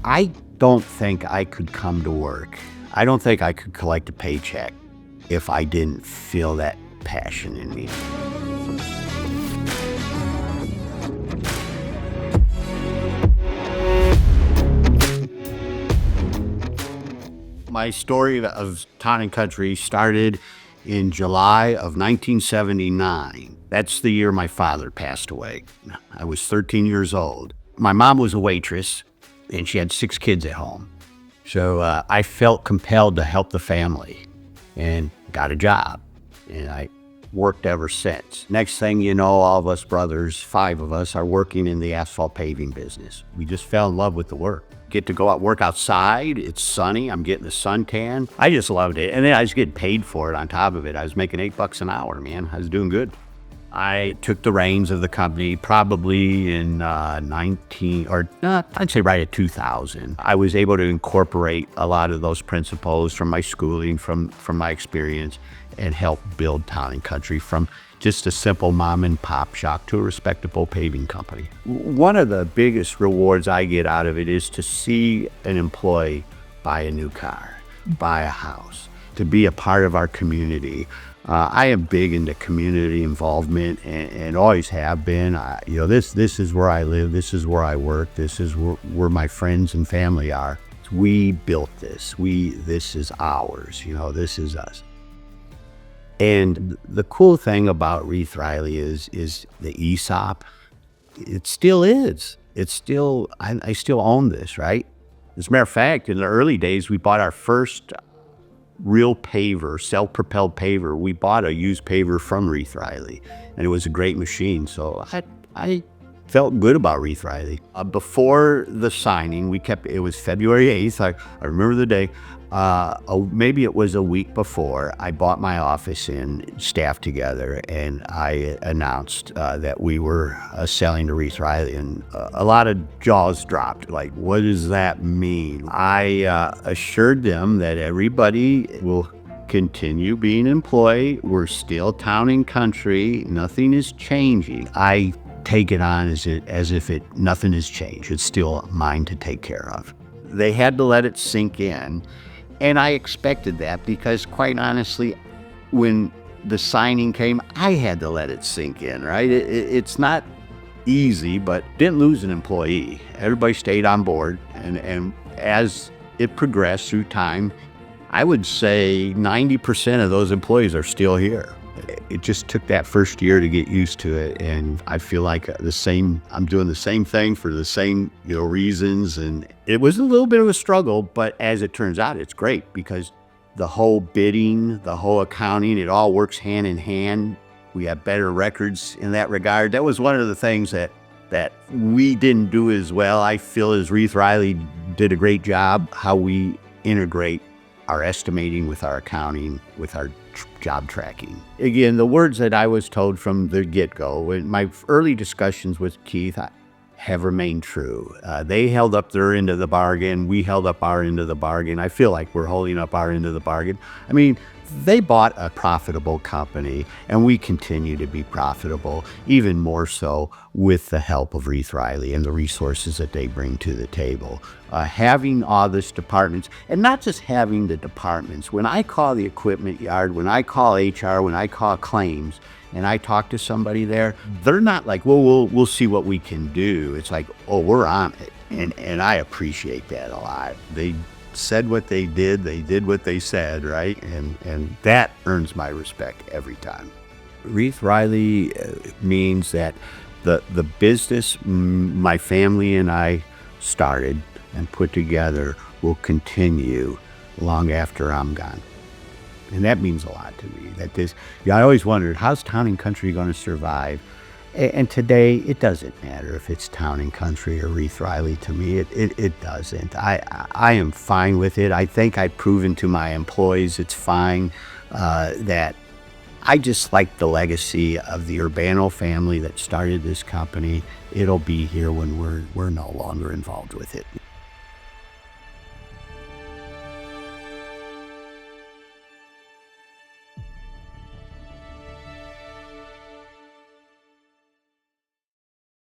I don't think I could come to work. I don't think I could collect a paycheck if I didn't feel that passion in me. My story of Town and Country started in July of 1979. That's the year my father passed away. I was 13 years old. My mom was a waitress, and she had 6 kids at home. So I felt compelled to help the family and got a job. And I worked ever since. Next thing you know, all of us brothers, 5 of us, are working in the asphalt paving business. We just fell in love with the work. Get to go out work outside. It's sunny. I'm getting a suntan. I just loved it. And then I was getting paid for it on top of it. I was making $8 an hour, man. I was doing good. I took the reins of the company probably in I'd say right at 2000. I was able to incorporate a lot of those principles from my schooling, from my experience, and help build Town and Country from just a simple mom and pop shop to a respectable paving company. One of the biggest rewards I get out of it is to see an employee buy a new car, buy a house, to be a part of our community. I am big into community involvement and always have been. This is where I live. This is where I work. This is where my friends and family are. We built this. This is ours. This is us. And the cool thing about Rieth-Riley is the ESOP. It still is. I still own this, right? As a matter of fact, in the early days, we bought our first real paver, self-propelled paver. We bought a used paver from Rieth-Riley, and it was a great machine. So I felt good about Rieth-Riley. Before the signing, it was February 8th. I remember the day. Maybe it was a week before, I bought my office in, staff together, and I announced that we were selling to Rieth-Riley, and a lot of jaws dropped. Like, what does that mean? I assured them that everybody will continue being employed. We're still Town and Country. Nothing is changing. I take it on as if nothing has changed. It's still mine to take care of. They had to let it sink in. And I expected that because, quite honestly, when the signing came, I had to let it sink in, right? It's not easy, but didn't lose an employee. Everybody stayed on board. And as it progressed through time, I would say 90% of those employees are still here. It just took that first year to get used to it, and I feel like I'm doing the same thing for the same reasons, and it was a little bit of a struggle, but as it turns out, it's great because the whole bidding, the whole accounting, it all works hand in hand. We have better records in that regard. That was one of the things that we didn't do as well. I feel as Rieth-Riley did a great job how we integrate our estimating with our accounting, with our job tracking. Again, the words that I was told from the get-go, in my early discussions with Keith, have remained true. They held up their end of the bargain. We held up our end of the bargain. I feel like we're holding up our end of the bargain. I mean, they bought a profitable company, and we continue to be profitable, even more so with the help of Rieth-Riley and the resources that they bring to the table. Having all these departments, and not just having the departments. When I call the equipment yard, when I call HR, when I call claims, and I talk to somebody there, they're not like, well, we'll see what we can do. It's like, oh, we're on it. And I appreciate that a lot. They said what they did what they said, right? And that earns my respect every time. Rieth-Riley means that the business my family and I started and put together will continue long after I'm gone. And that means a lot to me. I always wondered, how's Town and Country going to survive? And today, it doesn't matter if it's Town and Country or Rieth-Riley to me. It doesn't. I am fine with it. I think I've proven to my employees it's fine that I just like the legacy of the Urbano family that started this company. It'll be here when we're no longer involved with it.